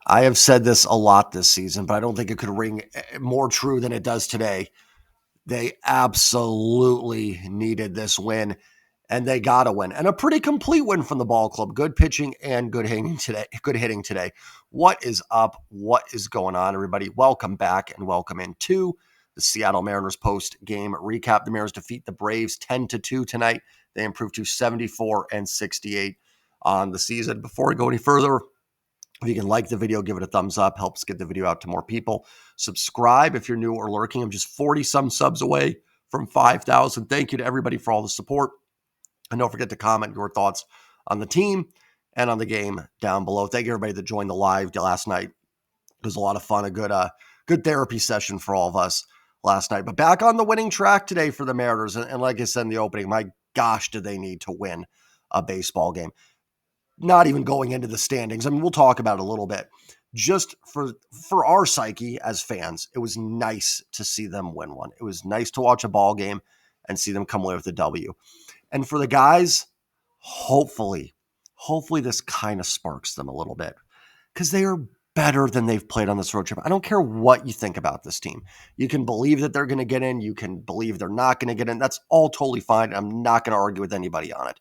I have said this a lot this season, but I don't think it could ring more true than it does today. They absolutely needed this win, and they got a win, and a pretty complete win from the ball club. Good pitching and good hitting today. Good hitting today. What is up? What is going on, everybody? Welcome back and welcome into the Seattle Mariners post-game recap. The Mariners defeat the Braves 10-2 tonight. They improved to 74-68 on the season. Before we go any further, if you can like the video, give it a thumbs up, helps get the video out to more people. Subscribe if you're new or lurking. I'm just 40 some subs away from 5,000. Thank you to everybody for all the support. And don't forget to comment your thoughts on the team and on the game down below. Thank you everybody that joined the live last night. It was a lot of fun, a good therapy session for all of us last night. But back on the winning track today for the Mariners. And like I said in the opening, my gosh, did they need to win a baseball game. Not even going into the standings. I mean, we'll talk about it a little bit. Just for our psyche as fans, it was nice to see them win one. It was nice to watch a ball game and see them come away with a W. And for the guys, hopefully this kind of sparks them a little bit because they are better than they've played on this road trip. I don't care what you think about this team. You can believe that they're going to get in. You can believe they're not going to get in. That's all totally fine. I'm not going to argue with anybody on it.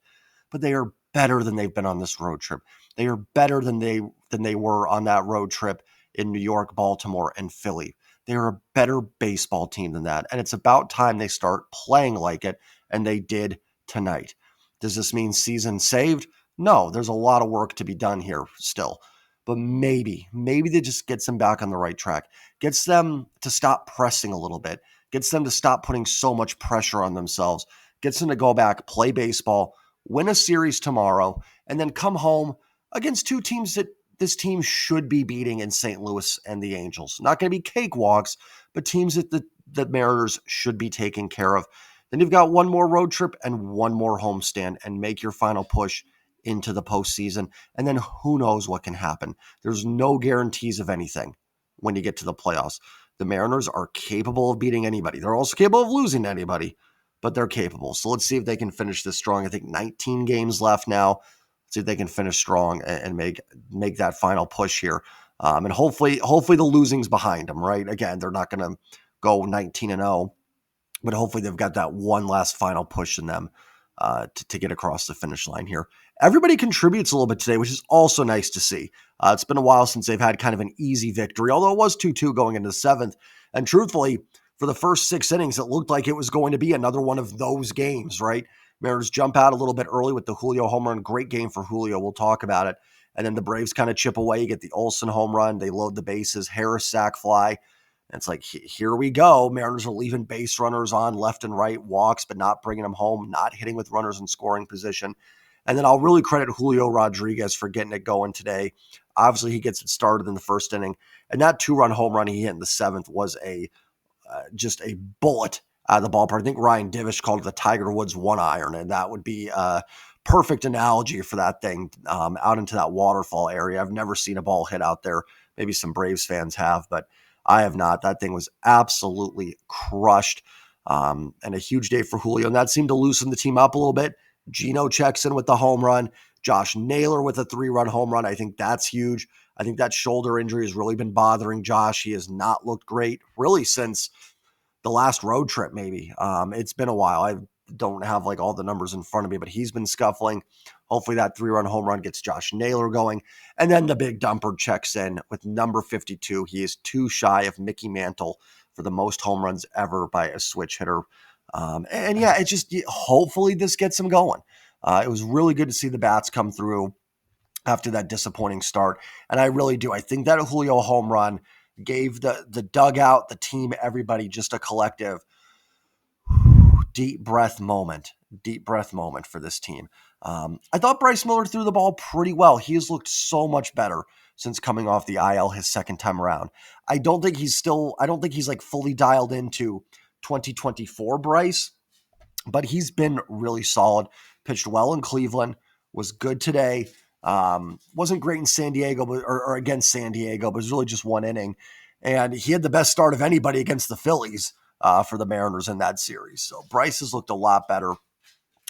But they are better than they've been on this road trip. They are better than they were on that road trip in New York, Baltimore, and Philly. They are a better baseball team than that. And it's about time they start playing like it, and they did tonight. Does this mean season saved? No, there's a lot of work to be done here still. But maybe that just gets them back on the right track, gets them to stop pressing a little bit, gets them to stop putting so much pressure on themselves, gets them to go back, play baseball, win a series tomorrow, and then come home against two teams that this team should be beating in St. Louis and the Angels. Not going to be cakewalks, but teams that the Mariners should be taking care of. Then you've got one more road trip and one more homestand and make your final push into the postseason. And then who knows what can happen. There's no guarantees of anything when you get to the playoffs. The Mariners are capable of beating anybody. They're also capable of losing to anybody, but they're capable. So let's see if they can finish this strong. I think 19 games left now. Let's see if they can finish strong and make that final push here. And hopefully the losing's behind them, right? Again, they're not going to go 19-0, but hopefully they've got that one last final push in them to get across the finish line here. Everybody contributes a little bit today, which is also nice to see. It's been a while since they've had kind of an easy victory, although it was 2-2 going into the seventh. And truthfully, for the first 6 innings, it looked like it was going to be another one of those games, right? Mariners jump out a little bit early with the Julio home run. Great game for Julio. We'll talk about it. And then the Braves kind of chip away. You get the Olsen home run. They load the bases. Harris sac fly. And it's like, here we go. Mariners are leaving base runners on left and right, walks, but not bringing them home, not hitting with runners in scoring position. And then I'll really credit Julio Rodriguez for getting it going today. Obviously, he gets it started in the first inning. And that 2-run home run he hit in the seventh was just a bullet out of the ballpark. I think Ryan Divish called it the Tiger Woods 1-iron, and that would be a perfect analogy for that thing out into that waterfall area. I've never seen a ball hit out there. Maybe some Braves fans have, but I have not. That thing was absolutely crushed, and a huge day for Julio, and that seemed to loosen the team up a little bit. Gino checks in with the home run. Josh Naylor with a 3-run home run. I think that's huge. I think that shoulder injury has really been bothering Josh. He has not looked great really since the last road trip, maybe. It's been a while. I don't have like all the numbers in front of me, but he's been scuffling. Hopefully that 3-run home run gets Josh Naylor going. And then the big dumper checks in with number 52. He is 2 shy of Mickey Mantle for the most home runs ever by a switch hitter. And yeah, it's just, hopefully this gets him going. It was really good to see the bats come through after that disappointing start. And I really do. I think that Julio home run gave the dugout, the team, everybody just a collective deep breath moment for this team. I thought Bryce Miller threw the ball pretty well. He has looked so much better since coming off the IL his second time around. I don't think he's like fully dialed into 2024 Bryce, but he's been really solid. Pitched well in Cleveland, was good today. Wasn't great in San Diego, or against San Diego, but it was really just 1 inning. And he had the best start of anybody against the Phillies for the Mariners in that series. So Bryce has looked a lot better.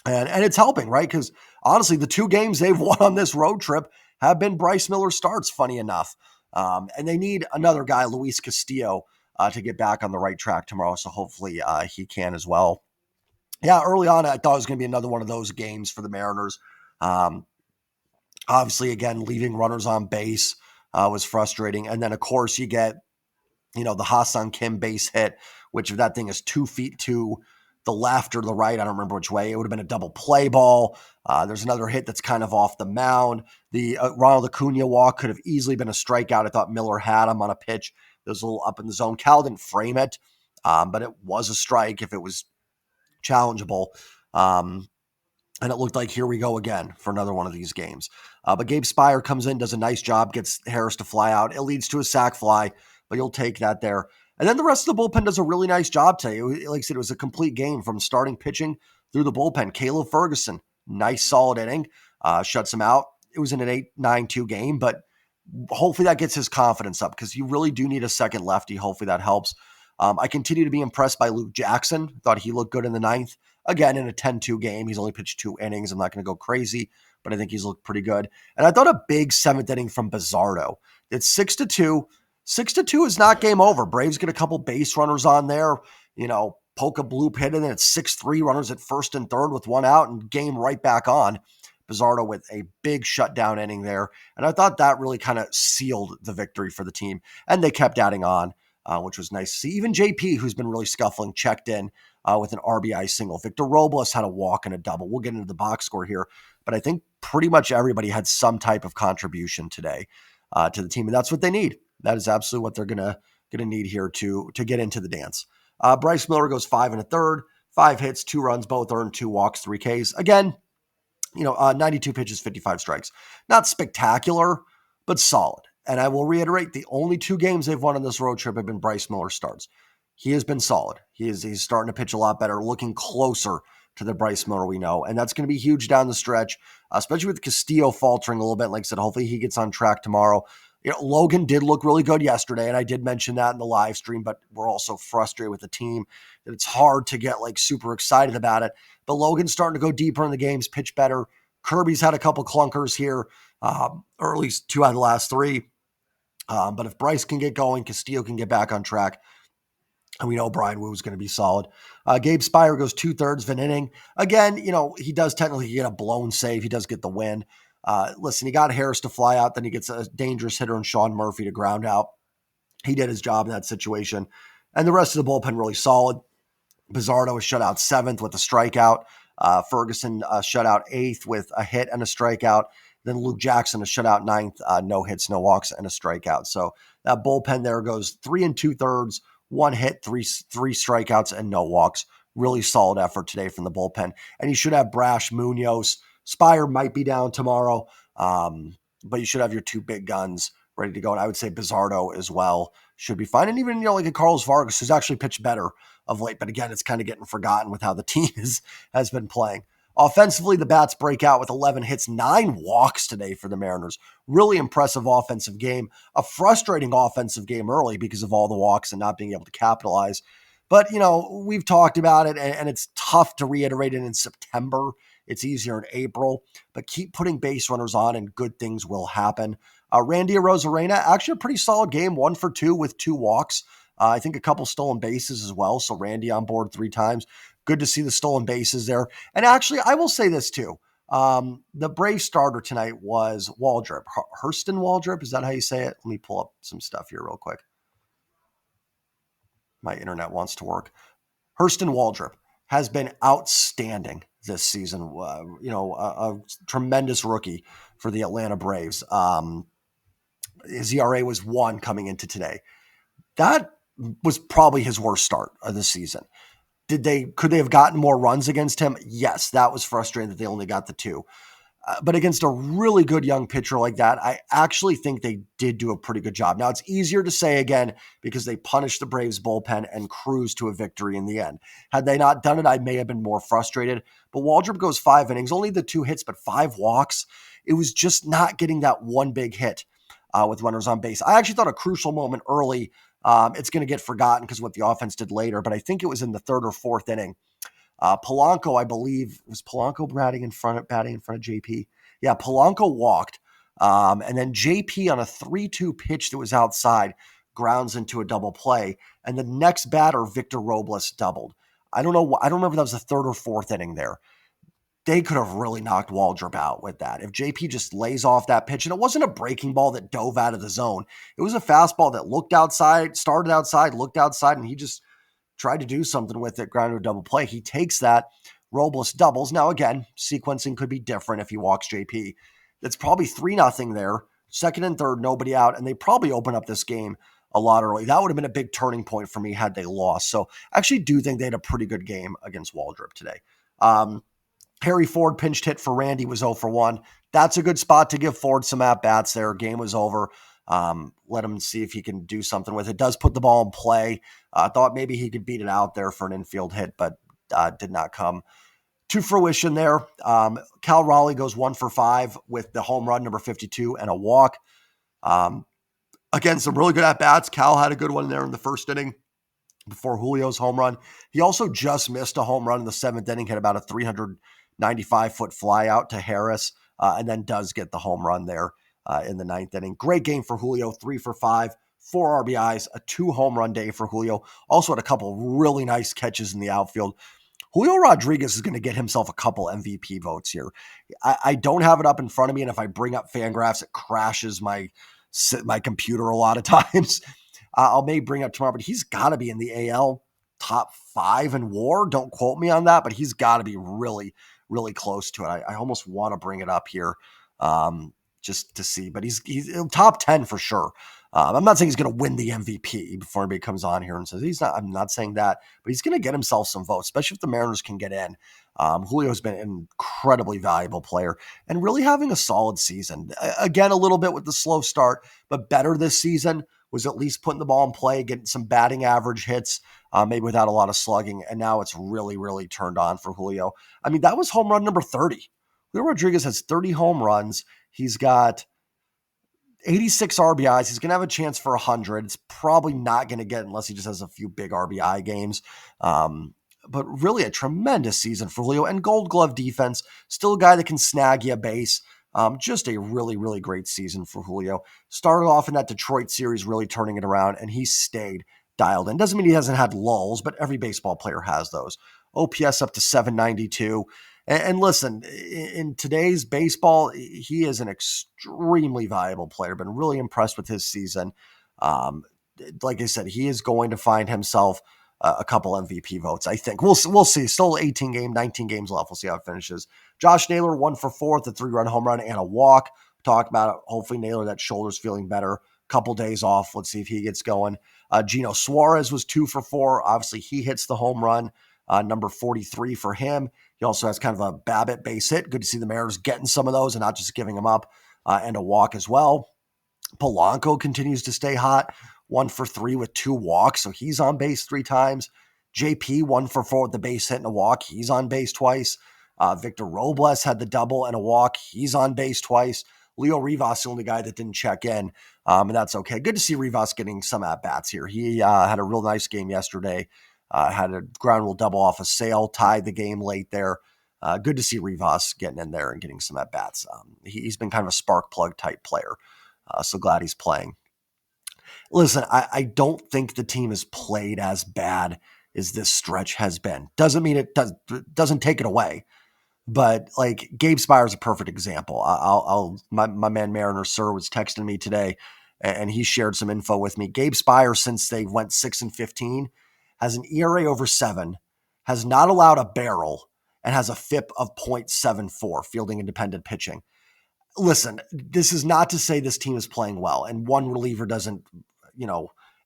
And it's helping, right? Because honestly, the 2 games they've won on this road trip have been Bryce Miller starts, funny enough. And they need another guy, Luis Castillo, to get back on the right track tomorrow. So hopefully he can as well. Yeah, early on, I thought it was going to be another one of those games for the Mariners. Um, Obviously, again, leaving runners on base was frustrating. And then, of course, you get, the Ha-Seong Kim base hit, which if that thing is 2 feet to the left or the right, I don't remember which way, it would have been a double play ball. There's another hit that's kind of off the mound. The Ronald Acuna walk could have easily been a strikeout. I thought Miller had him on a pitch that was a little up in the zone. Cal didn't frame it, but it was a strike if it was challengeable. And it looked like here we go again for another one of these games. But Gabe Speier comes in, does a nice job, gets Harris to fly out. It leads to a sac fly, but you'll take that there. And then the rest of the bullpen does a really nice job today. Like I said, it was a complete game from starting pitching through the bullpen. Caleb Ferguson, nice solid inning, shuts him out. It was in an 8-9-2 game, but hopefully that gets his confidence up because you really do need a second lefty. Hopefully that helps. I continue to be impressed by Luke Jackson. Thought he looked good in the ninth. Again, in a 10-2 game, he's only pitched 2 innings. I'm not going to go crazy, but I think he's looked pretty good. And I thought a big 7th inning from Bizzardo. It's 6-2. 6-2 is not game over. Braves get a couple base runners on there. Poke a bloop hit, and then it's 6-3 runners at first and third with 1 out, and game right back on. Bizzardo with a big shutdown inning there. And I thought that really kind of sealed the victory for the team. And they kept adding on, which was nice to see. Even JP, who's been really scuffling, checked in with an RBI single. Victor Robles had a walk and a double. We'll get into the box score here. But I think pretty much everybody had some type of contribution today to the team. And that's what they need. That is absolutely what they're going to need here to get into the dance. Bryce Miller goes 5 1/3, 5 hits, 2 runs, both earned, 2 walks, 3 Ks. Again, 92 pitches, 55 strikes. Not spectacular, but solid. And I will reiterate, the only 2 games they've won on this road trip have been Bryce Miller starts. He has been solid. He's starting to pitch a lot better, looking closer to the Bryce Miller we know. And that's going to be huge down the stretch, especially with Castillo faltering a little bit. Like I said, hopefully he gets on track tomorrow. Logan did look really good yesterday, and I did mention that in the live stream, but we're also frustrated with the team that it's hard to get super excited about it. But Logan's starting to go deeper in the games, pitch better. Kirby's had a couple clunkers here, or at least 2 out of the last 3. But if Bryce can get going, Castillo can get back on track. And we know Brian Wu is going to be solid. Gabe Speier goes 2/3 of an inning. Again, he does technically get a blown save. He does get the win. Listen, he got Harris to fly out. Then he gets a dangerous hitter in Sean Murphy to ground out. He did his job in that situation. And the rest of the bullpen really solid. Bizzardo was shut out 7th with a strikeout. Ferguson shut out 8th with a hit and a strikeout. Then Luke Jackson is shut out 9th, no hits, no walks, and a strikeout. So that bullpen there goes 3 2/3, 1 hit, three strikeouts, and no walks. Really solid effort today from the bullpen. And you should have Brash, Munoz. Speier might be down tomorrow, but you should have your 2 big guns ready to go. And I would say Bizzardo as well should be fine. And even, like a Carlos Vargas, who's actually pitched better of late. But again, it's kind of getting forgotten with how the team has been playing. Offensively, the bats break out with 11 hits, 9 walks today for the Mariners. Really impressive offensive game. A frustrating offensive game early because of all the walks and not being able to capitalize. But, we've talked about it, and it's tough to reiterate it in September. It's easier in April. But keep putting base runners on, and good things will happen. Randy Arozarena, actually a pretty solid game, 1 for 2 with 2 walks. I think a couple stolen bases as well. So Randy on board 3 times. Good to see the stolen bases there. And actually, I will say this too. The Brave starter tonight was Waldrop. Hurston Waldrop, is that how you say it? Let me pull up some stuff here real quick. My internet wants to work. Hurston Waldrop has been outstanding this season. A tremendous rookie for the Atlanta Braves. His ERA was 1 coming into today. That was probably his worst start of the season. Could they have gotten more runs against him? Yes, that was frustrating that they only got the 2. But against a really good young pitcher like that, I actually think they did do a pretty good job. Now, it's easier to say again because they punished the Braves bullpen and cruised to a victory in the end. Had they not done it, I may have been more frustrated. But Waldrop goes 5 innings, only the 2 hits, but 5 walks. It was just not getting that one big hit with runners on base. I actually thought a crucial moment early. It's going to get forgotten because of what the offense did later, but I think it was in the 3rd or 4th inning. Polanco, I believe, was Polanco batting in front of JP. Yeah, Polanco walked. And then JP on a 3-2 pitch that was outside grounds into a double play. And the next batter, Victor Robles, doubled. I don't know. I don't remember if that was the third or fourth inning there. They could have really knocked Waldrop out with that. If JP just lays off that pitch, and it wasn't a breaking ball that dove out of the zone. It was a fastball that looked outside, started outside, looked outside, and he just tried to do something with it, ground to a double play. He takes that. Robles doubles. Now, again, sequencing could be different if he walks JP. That's probably 3-0 there. Second and third, nobody out, and they probably open up this game a lot early. That would have been a big turning point for me had they lost. So I actually do think they had a pretty good game against Waldrop today. Harry Ford pinched hit for Randy was 0 for 1. That's a good spot to give Ford some at-bats there. Game was over. Let him see if he can do something with it. Does put the ball in play. Thought maybe he could beat it out there for an infield hit, but did not come to fruition there. Cal Raleigh goes 1 for 5 with the home run, number 52, and a walk. Again, some really good at-bats. Cal had a good one there in the first inning before Julio's home run. He also just missed a home run in the 7th inning, hit about a 395-foot fly out to Harris, and then does get the home run there in the 9th inning. Great game for Julio, 3 for 5, 4 RBIs, a 2-home run day for Julio. Also had a couple really nice catches in the outfield. Julio Rodriguez is going to get himself a couple MVP votes here. I don't have it up in front of me, and if I bring up Fangraphs, it crashes my computer a lot of times. I'll maybe bring up tomorrow, but he's got to be in the AL top 5 in WAR. Don't quote me on that, but he's got to be really, really close to it. I almost want to bring it up here just to see, but he's top 10 for sure. I'm not saying he's going to win the MVP before anybody comes on here and says he's not. I'm not saying that, but he's going to get himself some votes, especially if the Mariners can get in. Julio's been an incredibly valuable player and really having a solid season. Again, a little bit with the slow start, but better this season. Was at least putting the ball in play, getting some batting average hits, maybe without a lot of slugging. And now it's really, really turned on for Julio. I mean, that was home run number 30. Julio Rodriguez has 30 home runs. He's got 86 RBIs. He's going to have a chance for 100. It's probably not going to get unless he just has a few big RBI games. But really a tremendous season for Julio. And Gold Glove defense, still a guy that can snag you a base. Just a really, really great season for Julio. Started off in that Detroit series, really turning it around, and he stayed dialed in. Doesn't mean he hasn't had lulls, but every baseball player has those. OPS up to 792. And listen, in today's baseball, he is an extremely valuable player. Been really impressed with his season. Like I said, he is going to find himself a couple MVP votes, I think. We'll see. Still 19 games left. We'll see how it finishes. Josh Naylor, 1 for 4, the 3-run home run and a walk. Talked about it. Hopefully Naylor, that shoulder's feeling better. Couple days off. Let's see if he gets going. Gino Suarez was 2 for 4. Obviously, he hits the home run. Number 43 for him. He also has kind of a Babbitt base hit. Good to see the Mariners getting some of those and not just giving them up. And a walk as well. Polanco continues to stay hot. 1 for 3 with 2 walks, so he's on base 3 times. JP, 1 for 4 with the base hit and a walk. He's on base twice. Victor Robles had the double and a walk. He's on base twice. Leo Rivas, the only guy that didn't check in, and that's okay. Good to see Rivas getting some at-bats here. He had a real nice game yesterday. Had a ground rule double off a Sale, tied the game late there. Good to see Rivas getting in there and getting some at-bats. He's been kind of a spark plug type player, so glad he's playing. Listen, I don't think the team has played as bad as this stretch has been. Doesn't mean it doesn't take it away. But like Gabe Spire is a perfect example. My man Mariner Sir was texting me today, and he shared some info with me. Gabe Spire, since they went 6-15, has an ERA over 7, has not allowed a barrel, and has a FIP of .74, fielding independent pitching. Listen, this is not to say this team is playing well, and one reliever doesn't,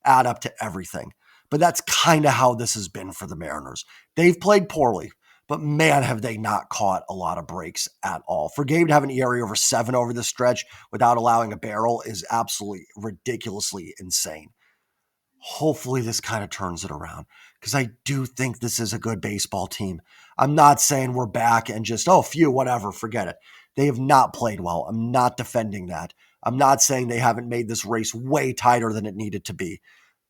add up to everything. But that's kind of how this has been for the Mariners. They've played poorly, but man, have they not caught a lot of breaks at all. For Gabe to have an ERA over 7 over this stretch without allowing a barrel is absolutely ridiculously insane. Hopefully this kind of turns it around because I do think this is a good baseball team. I'm not saying we're back and just, whatever, forget it. They have not played well. I'm not defending that. I'm not saying they haven't made this race way tighter than it needed to be.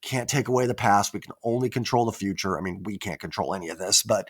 Can't take away the past. We can only control the future. I mean, we can't control any of this, but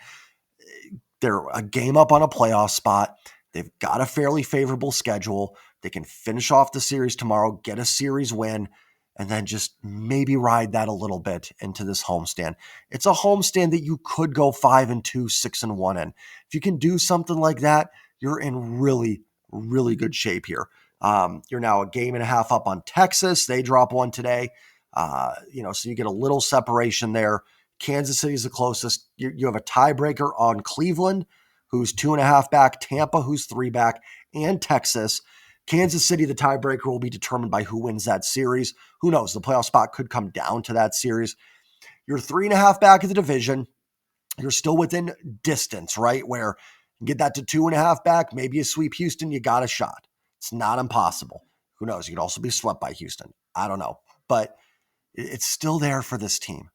they're a game up on a playoff spot. They've got a fairly favorable schedule. They can finish off the series tomorrow, get a series win, and then just maybe ride that a little bit into this homestand. It's a homestand that you could go 5-2, 6-1 in. If you can do something like that, you're in really, really good shape here. You're now a game and a half up on Texas. They drop one today. So you get a little separation there. Kansas City is the closest. You have a tiebreaker on Cleveland, who's 2.5 back, Tampa, who's 3 back, and Texas. Kansas City, the tiebreaker will be determined by who wins that series. Who knows? The playoff spot could come down to that series. You're 3.5 back of the division. You're still within distance, right? Where you get that to 2.5 back, maybe you sweep Houston, you got a shot. It's not impossible. Who knows? You could also be swept by Houston. I don't know. But it's still there for this team.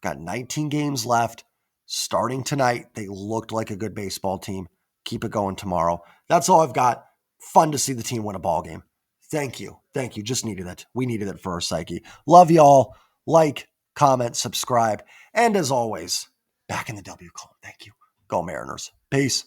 Got 19 games left. Starting tonight, they looked like a good baseball team. Keep it going tomorrow. That's all I've got. Fun to see the team win a ball game. Thank you. Thank you. Just needed it. We needed it for our psyche. Love y'all. Like, comment, subscribe. And as always, back in the W column. Thank you. Go Mariners. Peace.